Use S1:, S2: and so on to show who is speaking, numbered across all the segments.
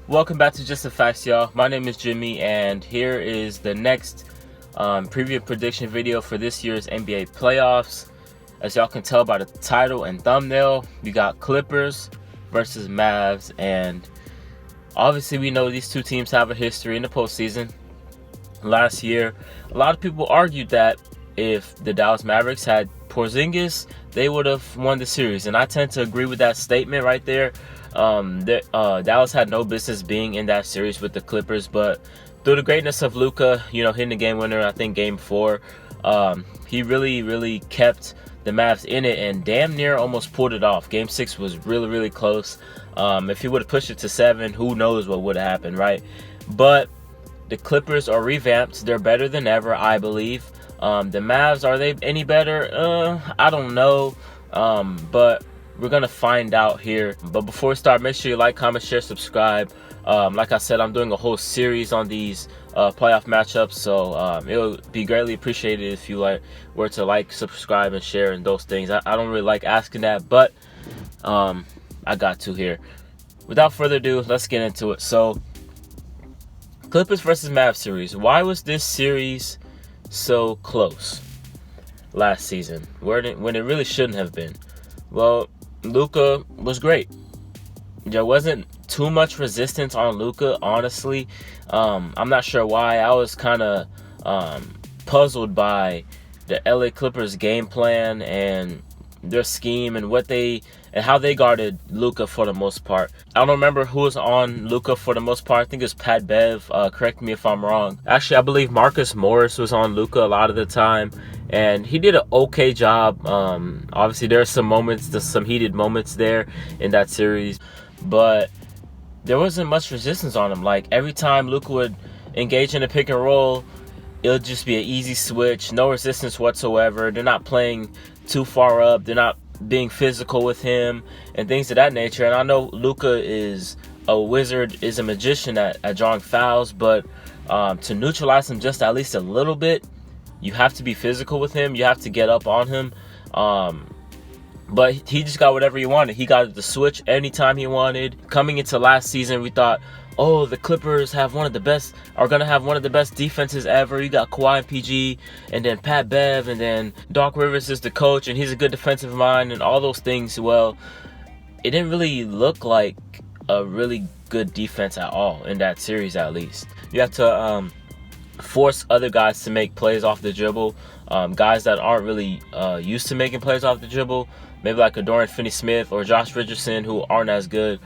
S1: Welcome back to Just the Facts, y'all. My name is Jimmy, and here is the next preview prediction video for this year's NBA playoffs. As y'all can tell by the title and thumbnail, we got Clippers versus Mavs, and obviously we know these two teams have a history in the postseason. Last year, a lot of people argued that if the Dallas Mavericks had Porzingis, they would have won the series, and I tend to agree with that statement right there. Dallas had no business being in that series with the Clippers, but through the greatness of Luka, hitting the game winner, I think game 4, he really kept the Mavs in it and damn near almost pulled it off. Game 6 was really close. If he would have pushed it to 7, who knows what would have happened, right? But the Clippers are revamped. They're better than ever, I believe. The Mavs, are they any better? I don't know. But we're going to find out here. But before we start, make sure you like, comment, share, subscribe. Like I said, I'm doing a whole series on these playoff matchups. So it'll be greatly appreciated if you were to like, subscribe, and share and those things. I don't really like asking that, but I got to here. Without further ado, let's get into it. So, Clippers versus Mavs series. Why was this series so close last season when it really shouldn't have been? Well, Luka was great. There wasn't too much resistance on Luka, honestly. I'm not sure why. I was kind of puzzled by the LA Clippers game plan and their scheme and how they guarded Luka for the most part. I don't remember who was on Luka for the most part. I think it was Pat Bev. Correct me if I'm wrong. Actually, I believe Marcus Morris was on Luka a lot of the time, and he did an okay job. Obviously, there are some heated moments there in that series, but there wasn't much resistance on him. Like, every time Luka would engage in a pick and roll, it would just be an easy switch, no resistance whatsoever. They're not playing too far up. They're not being physical with him and things of that nature. And I know Luka is a wizard, is a magician at drawing fouls, but to neutralize him just at least a little bit, you have to be physical with him. You have to get up on him. But he just got whatever he wanted. He got the switch anytime he wanted. Coming into last season, we thought, oh, the Clippers are going to have one of the best defenses ever. You got Kawhi and PG, and then Pat Bev, and then Doc Rivers is the coach, and he's a good defensive mind, and all those things. Well, it didn't really look like a really good defense at all in that series, at least. You have to force other guys to make plays off the dribble, guys that aren't really used to making plays off the dribble. Maybe like a Dorian Finney-Smith or Josh Richardson, who aren't as good.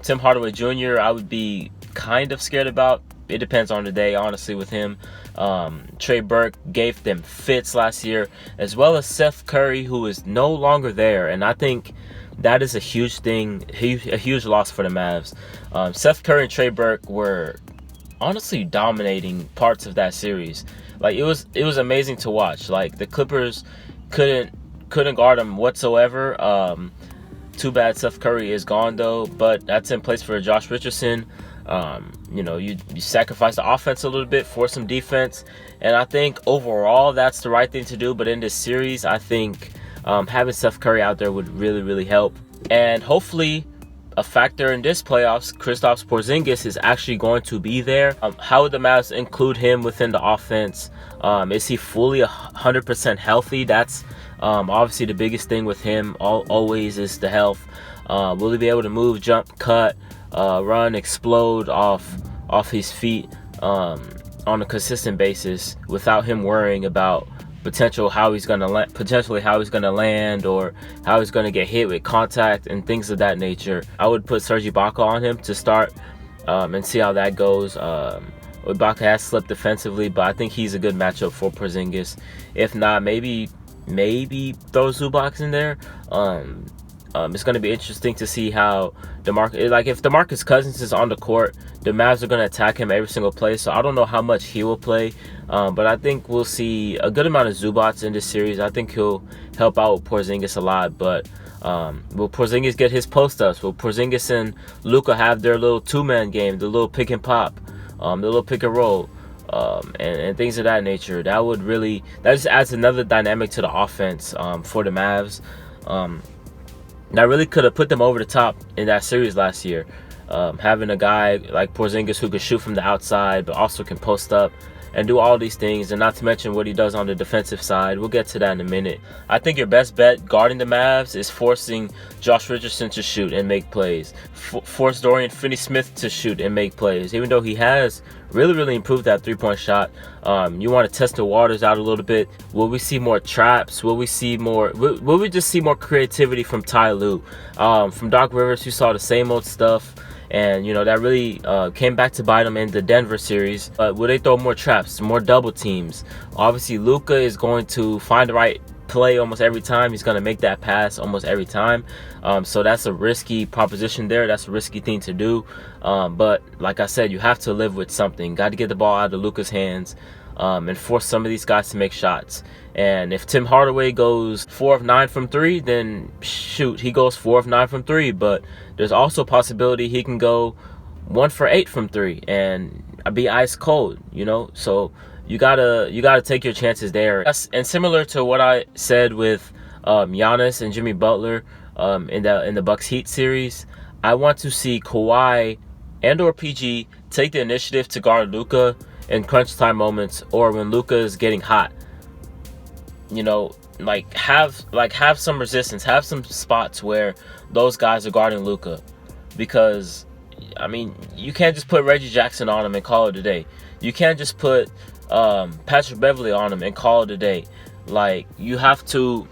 S1: Tim Hardaway Jr., I would be kind of scared about. It depends on the day, honestly, with him. Trey Burke gave them fits last year, as well as Seth Curry, who is no longer there. And I think that is a huge thing, a huge loss for the Mavs. Seth Curry and Trey Burke were honestly dominating parts of that series. Like, it was amazing to watch. Like, the Clippers couldn't guard him whatsoever. Too bad Seth Curry is gone, though, but that's in place for Josh Richardson. You sacrifice the offense a little bit for some defense, and I think overall that's the right thing to do. But in this series, I think having Seth Curry out there would really help. And hopefully, a factor in this playoffs, Kristaps Porzingis is actually going to be there. How would the Mavs include him within the offense? Is he fully 100% healthy? That's obviously the biggest thing with him always is the health. Will he be able to move, jump, cut, run, explode off his feet on a consistent basis without him worrying about potentially how he's going to land or how he's going to get hit with contact and things of that nature? I would put Serge Ibaka on him to start and see how that goes. Ibaka has slipped defensively, but I think he's a good matchup for Porzingis. If not, maybe throw Zubac in there. It's going to be interesting to see how if DeMarcus Cousins is on the court, the Mavs are going to attack him every single play. So I don't know how much he will play, but I think we'll see a good amount of Zubac in this series. I think he'll help out with Porzingis a lot. But will Porzingis get his post-ups? Will Porzingis and Luka have their little two-man game, the little pick and pop, the little pick and roll? And things of that nature. That just adds another dynamic to the offense for the Mavs. That really could have put them over the top in that series last year. Having a guy like Porzingis who can shoot from the outside but also can post up and do all these things, and not to mention what he does on the defensive side. We'll get to that in a minute. I think your best bet guarding the Mavs is forcing Josh Richardson to shoot and make plays. Force Dorian Finney-Smith to shoot and make plays. Even though he has really improved that three-point shot, you want to test the waters out a little bit. Will we see more traps? Will we see more? Will we just see more creativity from Ty Lue? From Doc Rivers, you saw the same old stuff. And, you know, that really came back to bite them in the Denver series. But will they throw more traps, more double teams? Obviously, Luka is going to find the right play almost every time. He's going to make that pass almost every time. So that's a risky proposition there. That's a risky thing to do. But like I said, you have to live with something. Got to get the ball out of Luka's hands and force some of these guys to make shots. And if Tim Hardaway goes 4 of 9 from 3, then shoot, he goes 4 of 9 from 3. But there's also a possibility he can go 1 for 8 from 3 and be ice cold, you know. So you gotta take your chances there. And similar to what I said with Giannis and Jimmy Butler in the Bucks Heat series, I want to see Kawhi and/or PG take the initiative to guard Luka in crunch time moments or when Luka is getting hot. You know, have some resistance, have some spots where those guys are guarding Luka, because I mean, you can't just put Reggie Jackson on him and call it a day. You can't just put Patrick Beverley on him and call it a day. Like, you have to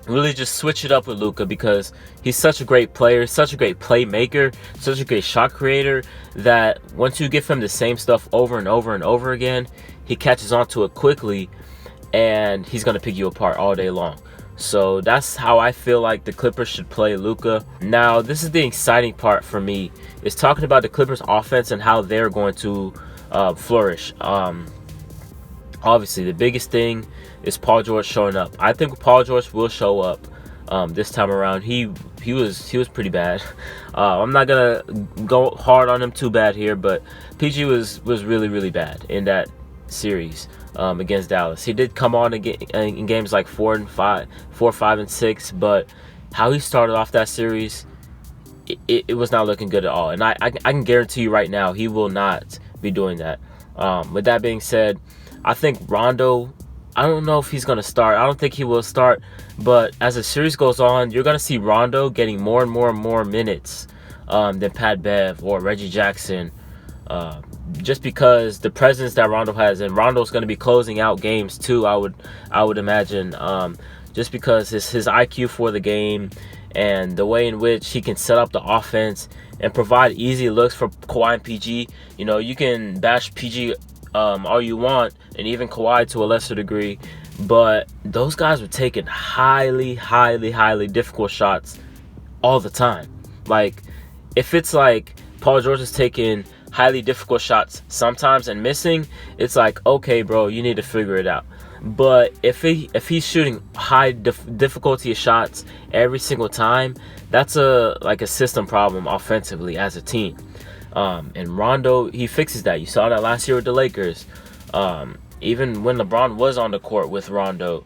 S1: really just switch it up with Luka, because he's such a great player, such a great playmaker, such a great shot creator, that once you give him the same stuff over and over and over again, he catches on to it quickly, and he's going to pick you apart all day long. So that's how I feel like the Clippers should play Luka. Now, this is the exciting part for me, is talking about the Clippers offense and how they're going to flourish. Obviously, the biggest thing is Paul George showing up. I think Paul George will show up this time around. He was pretty bad. I'm not gonna go hard on him too bad here, but PG was really bad in that series against Dallas. He did come on in games like 4, 5, and 6, but how he started off that series, it was not looking good at all. And I can guarantee you right now, he will not be doing that. With that being said, I think Rondo, I don't know if he's going to start. I don't think he will start. But as the series goes on, you're going to see Rondo getting more and more minutes than Pat Bev or Reggie Jackson. Just because the presence that Rondo has, and Rondo's going to be closing out games too, I would imagine. Just because his IQ for the game and the way in which he can set up the offense and provide easy looks for Kawhi and PG. You know, you can bash PG all you want, and even Kawhi to a lesser degree, but those guys were taking highly difficult shots all the time. Like, if it's like Paul George is taking highly difficult shots sometimes and missing, it's like, okay, bro, you need to figure it out. But if he's shooting high difficulty shots every single time, that's a system problem offensively as a team. And Rondo, he fixes that. You saw that last year with the Lakers. Even when LeBron was on the court with Rondo,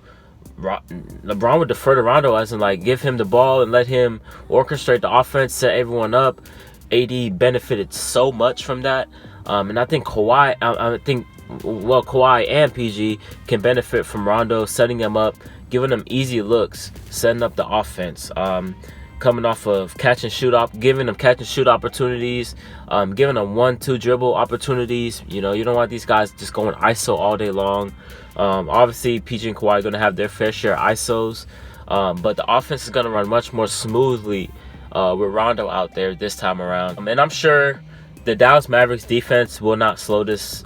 S1: LeBron would defer to Rondo, as in, like, give him the ball and let him orchestrate the offense, set everyone up. AD benefited so much from that. And I think Kawhi and PG can benefit from Rondo setting them up, giving them easy looks, setting up the offense. Coming off of giving them catch and shoot opportunities, giving them 1-2 dribble opportunities. You know, you don't want these guys just going ISO all day long. Obviously, PG and Kawhi are going to have their fair share of ISOs, but the offense is going to run much more smoothly with Rondo out there this time around. And I'm sure the Dallas Mavericks defense will not slow this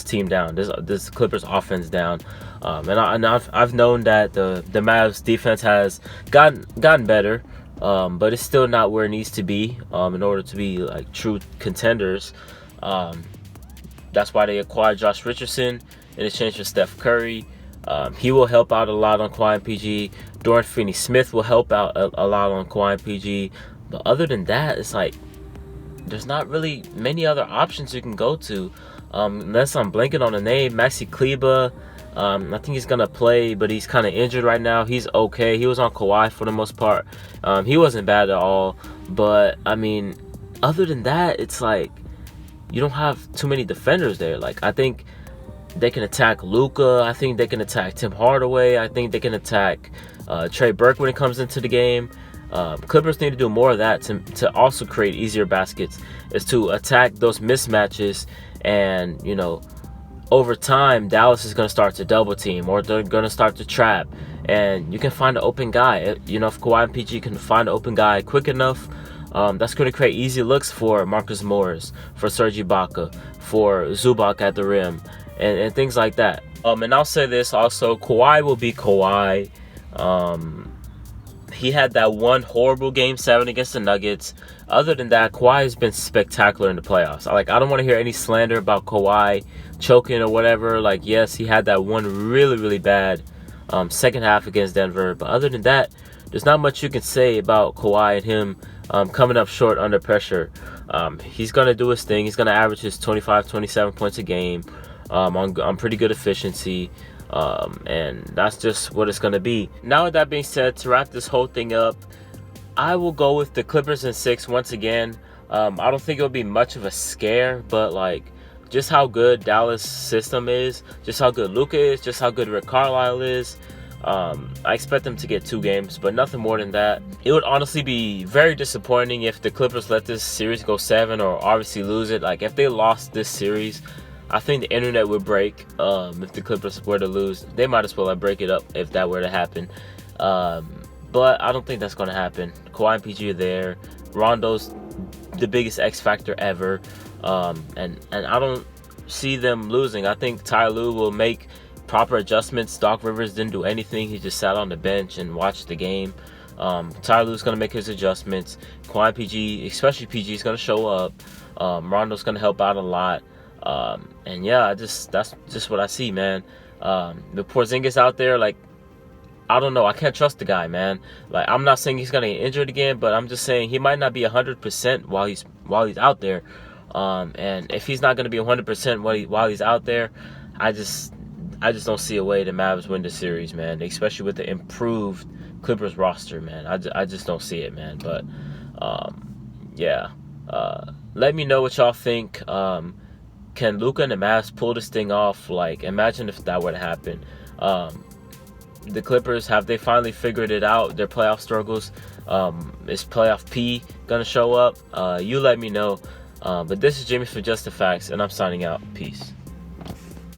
S1: team down, this Clippers offense down. And I've known that the Mavs defense has gotten better. But it's still not where it needs to be in order to be like true contenders. That's why they acquired Josh Richardson in exchange for Steph Curry. He will help out a lot on Kawhi and PG. Dorian Finney-Smith will help out a lot on Kawhi and PG. But other than that, it's like there's not really many other options you can go to. Unless I'm blanking on the name, Maxi Kleber. I think he's going to play, but he's kind of injured right now. He's okay. He was on Kawhi for the most part. He wasn't bad at all. But, I mean, other than that, it's like you don't have too many defenders there. Like, I think they can attack Luka. I think they can attack Tim Hardaway. I think they can attack Trey Burke when it comes into the game. Clippers need to do more of that to also create easier baskets, is to attack those mismatches. And, you know, over time, Dallas is going to start to double team, or they're going to start to trap. And you can find an open guy. You know, if Kawhi and PG can find an open guy quick enough, that's going to create easy looks for Marcus Morris, for Serge Ibaka, for Zubac at the rim, and things like that. And I'll say this also, Kawhi will be Kawhi. He had that one horrible Game 7 against the Nuggets. Other than that, Kawhi has been spectacular in the playoffs. I don't want to hear any slander about Kawhi choking or whatever. Like, yes, he had that one really, really bad second half against Denver. But other than that, there's not much you can say about Kawhi and him coming up short under pressure. He's going to do his thing. He's going to average his 25, 27 points a game on pretty good efficiency. And that's just what it's going to be. Now, with that being said, to wrap this whole thing up, I will go with the Clippers in 6 once again. I don't think it'll be much of a scare, but like just how good Dallas' system is, just how good Luka is, just how good Rick Carlisle is. I expect them to get 2 games, but nothing more than that. It would honestly be very disappointing if the Clippers let this series go 7 or obviously lose it. Like, if they lost this series, I think the internet would break. If the Clippers were to lose, they might as well break it up if that were to happen. But I don't think that's going to happen. Kawhi and PG are there. Rondo's the biggest X factor ever. And I don't see them losing. I think Ty Lue will make proper adjustments. Doc Rivers didn't do anything. He just sat on the bench and watched the game. Ty Lue's going to make his adjustments. Kawhi and PG, especially PG, is going to show up. Rondo's going to help out a lot. And yeah, that's just what I see, man. The Porzingis out there, like, I don't know. I can't trust the guy, man. Like, I'm not saying he's gonna get injured again, but I'm just saying he might not be 100% while he's out there. And if he's not gonna be 100% while he's out there, I just don't see a way the Mavs win the series, man. Especially with the improved Clippers roster, man. I just don't see it, man. But yeah. Let me know what y'all think. Can Luka and the Mavs pull this thing off? Like, imagine if that were to happen. The Clippers, have they finally figured it out? Their playoff struggles. Is playoff P gonna show up? You let me know. But this is Jimmy for Just the Facts, and I'm signing out. Peace.